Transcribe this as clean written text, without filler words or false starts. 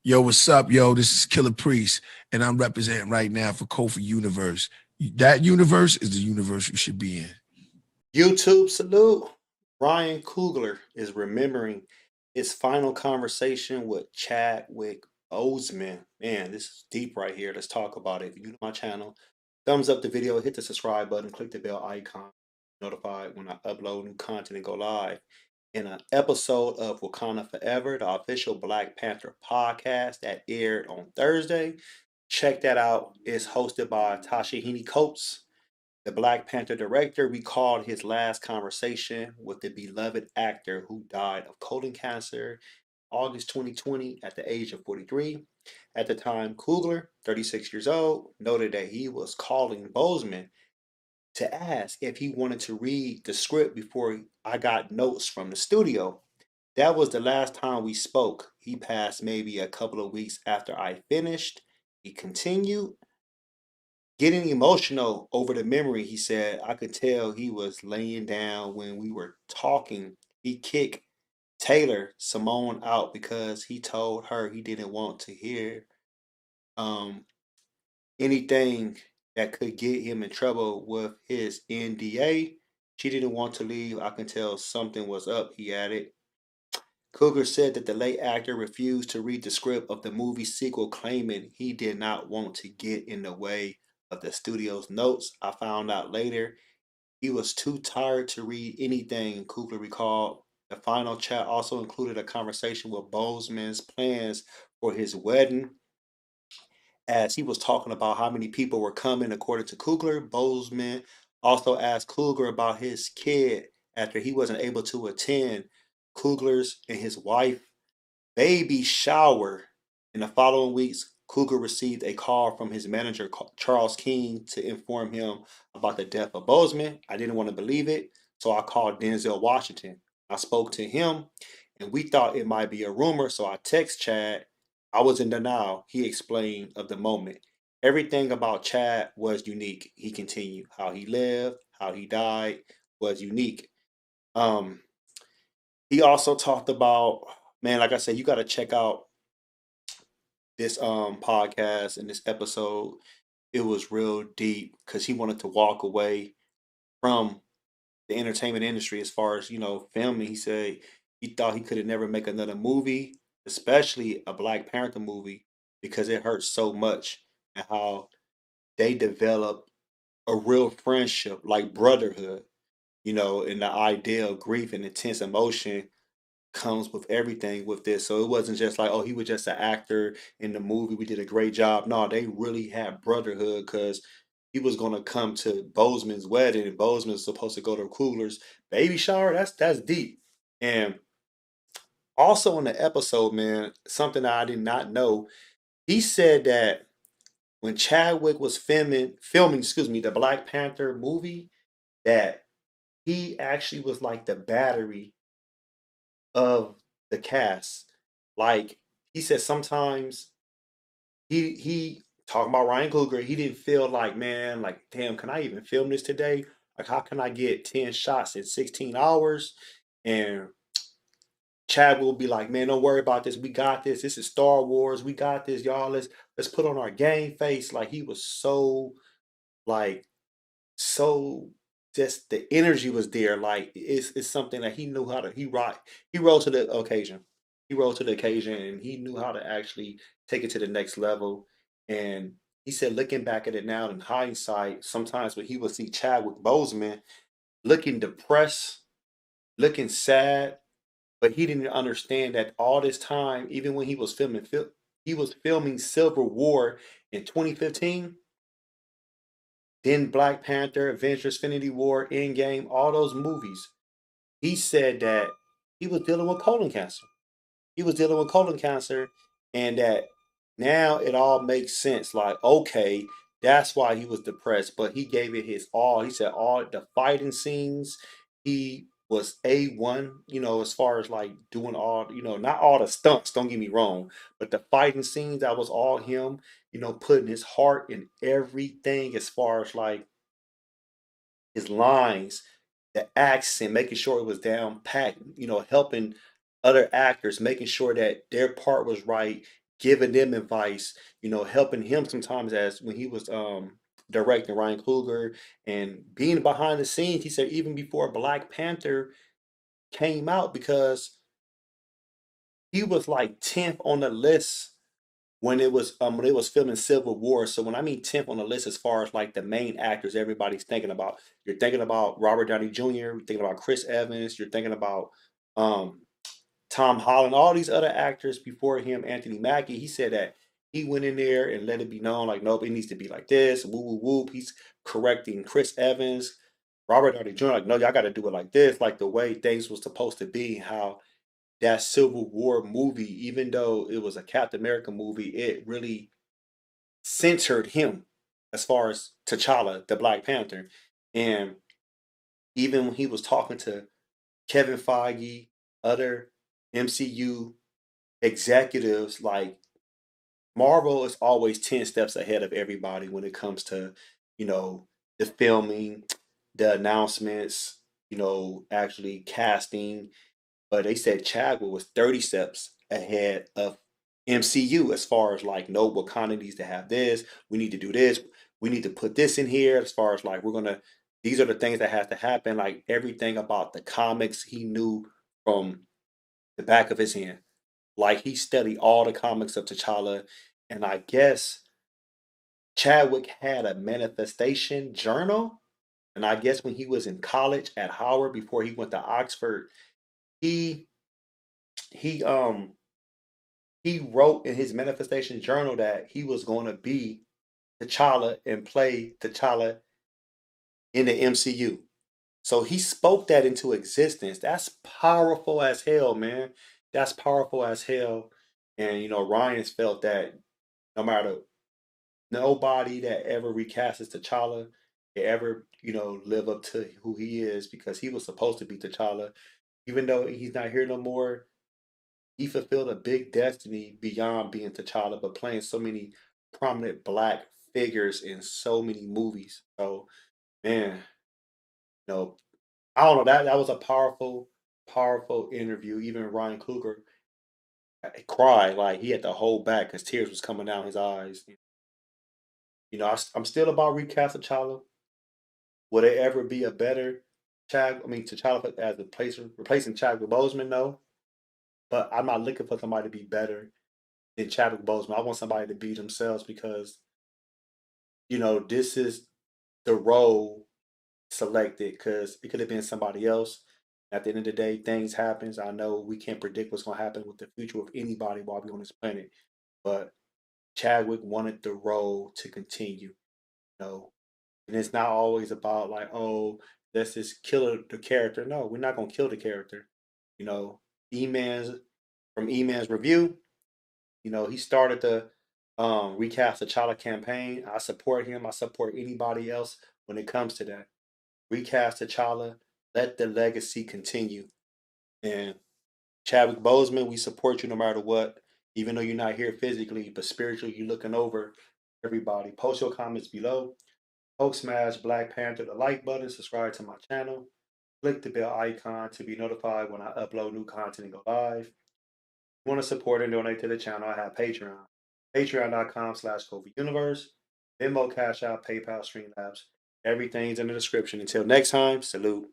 Yo, what's up, yo? This is Killer Priest, and I'm representing right now for Kofi Universe. That universe is the universe you should be in. YouTube salute. Ryan Coogler is remembering his final conversation with Chadwick Boseman. Man, this is deep right here. Let's talk about it. If you're new to my channel, thumbs up the video, hit the subscribe button, click the bell icon, notified when I upload new content and go live. In an episode of Wakanda Forever, the official Black Panther podcast that aired on Thursday. Check that out. It's hosted by Tasha Coates. The Black Panther director recalled his last conversation with the beloved actor who died of colon cancer August 2020 at the age of 43. At the time, Coogler, 36 years old, noted that he was calling Boseman to ask if he wanted to read the script before I got notes from the studio. That was the last time we spoke. He passed maybe a couple of weeks after I finished. He continued, getting emotional over the memory. He said, I could tell he was laying down when we were talking. He kicked Taylor Simone out because he told her he didn't want to hear um, anything that could get him in trouble with his NDA. She didn't want to leave. I can tell something was up, he added. Coogler said that the late actor refused to read the script of the movie sequel, claiming he did not want to get in the way of the studio's notes. I found out later he was too tired to read anything, Coogler recalled. The final chat also included a conversation with Boseman's plans for his wedding, as he was talking about how many people were coming. According to Coogler, Boseman also asked Coogler about his kid after he wasn't able to attend Coogler's and his wife baby shower. In the following weeks, Coogler received a call from his manager, Charles King, to inform him about the death of Boseman. I didn't want to believe it, so I called Denzel Washington. I spoke to him, and we thought it might be a rumor, so I text Chad. I was in denial, he explained of the moment. Everything about Chad was unique, he continued. How he lived, how he died was unique. Um, he also talked about, man, like I said, you got to check out this podcast and this episode. It was real deep because he wanted to walk away from the entertainment industry as far as filming. He said he thought he could have never make another movie, especially a Black Panther movie, because it hurts so much, and how they develop a real friendship like brotherhood, and the idea of grief and intense emotion comes with everything with this. So it wasn't just like, oh, he was just an actor in the movie. We did a great job. No, they really had brotherhood because he was gonna come to Boseman's wedding, and Boseman's supposed to go to Coogler's baby shower. That's deep. And also in the episode, man, something that I did not know, he said that when Chadwick was filming, the Black Panther movie, that he actually was like the battery of the cast. Like he said, sometimes he talking about Ryan Coogler. He didn't feel like, man, like damn, can I even film this today? Like how can I get 10 shots in 16 hours? And Chad will be like, man, don't worry about this. We got this. This is Star Wars. We got this, y'all. Let's put on our game face. Like he was so like so just the energy was there. Like it's something that he knew how to he rose to the occasion. He rose to the occasion and he knew how to actually take it to the next level. And he said, looking back at it now in hindsight, sometimes when he would see Chadwick Boseman looking depressed, looking sad, but he didn't understand that all this time, even when he was filming Civil War in 2015. Then Black Panther, Avengers, Infinity War, Endgame, all those movies. He said that he was dealing with colon cancer. He was dealing with colon cancer, and that now it all makes sense. Like, okay, that's why he was depressed, but he gave it his all. He said all the fighting scenes, he was A1, as far as like doing all, not all the stunts, don't get me wrong, but the fighting scenes, that was all him, putting his heart in everything as far as like his lines, the accent, making sure it was down pat, helping other actors, making sure that their part was right, giving them advice, helping him sometimes as when he was directing Ryan Coogler and being behind the scenes. He said even before Black Panther came out, because he was like 10th on the list when it was filming Civil War. So when I mean 10th on the list as far as like the main actors everybody's thinking about, you're thinking about Robert Downey Jr., you're thinking about Chris Evans, you're thinking about um Tom Holland, all these other actors before him, Anthony Mackie. He said that he went in there and let it be known, like, nope, it needs to be like this. Woo woo whoop. He's correcting Chris Evans, Robert Downey Jr. Like, no, y'all got to do it like this, like the way things was supposed to be. How that Civil War movie, even though it was a Captain America movie, it really centered him as far as T'Challa, the Black Panther. And even when he was talking to Kevin Feige, other MCU executives, like Marvel is always 10 steps ahead of everybody when it comes to, the filming, the announcements, actually casting. But they said Chadwick was 30 steps ahead of MCU as far as like, no, Wakanda needs to have this. We need to do this. We need to put this in here as far as like, these are the things that have to happen. Like everything about the comics he knew from the back of his hand. Like he studied all the comics of T'Challa. And I guess Chadwick had a manifestation journal. And I guess when he was in college at Howard before he went to Oxford, he he um he wrote in his manifestation journal that he was going to be T'Challa and play T'Challa in the MCU. So he spoke that into existence. That's powerful as hell, man. That's powerful as hell. And Ryan's felt that no matter nobody that ever recasts T'Challa can ever, live up to who he is, because he was supposed to be T'Challa. Even though he's not here no more, he fulfilled a big destiny beyond being T'Challa, but playing so many prominent black figures in so many movies. So, man, know, I don't know. That was a powerful, powerful interview. Even Ryan Coogler cried, like he had to hold back because tears was coming down his eyes. I'm still about recast T'Challa. Will there ever be a better T'Challa as a replacing Chadwick Boseman? No, but I'm not looking for somebody to be better than Chadwick Boseman. I want somebody to be themselves, because this is the role selected, because it could have been somebody else. At the end of the day, things happens. I know we can't predict what's going to happen with the future of anybody while we're on this planet, but Chadwick wanted the role to continue. And it's not always about like, oh, let's just kill the character. No, we're not going to kill the character. You know, E-Man's from E-Man's review. He started the recast the T'Challa campaign. I support him. I support anybody else when it comes to that. Recast T'Challa. Let the legacy continue. And Chadwick Boseman, we support you no matter what. Even though you're not here physically, but spiritually, you're looking over everybody. Post your comments below. Hope smash Black Panther the like button. Subscribe to my channel. Click the bell icon to be notified when I upload new content and go live. If you want to support and donate to the channel, I have Patreon. Patreon.com/KofiUniverse. Venmo, Cash App, PayPal, Streamlabs. Everything's in the description. Until next time, salute.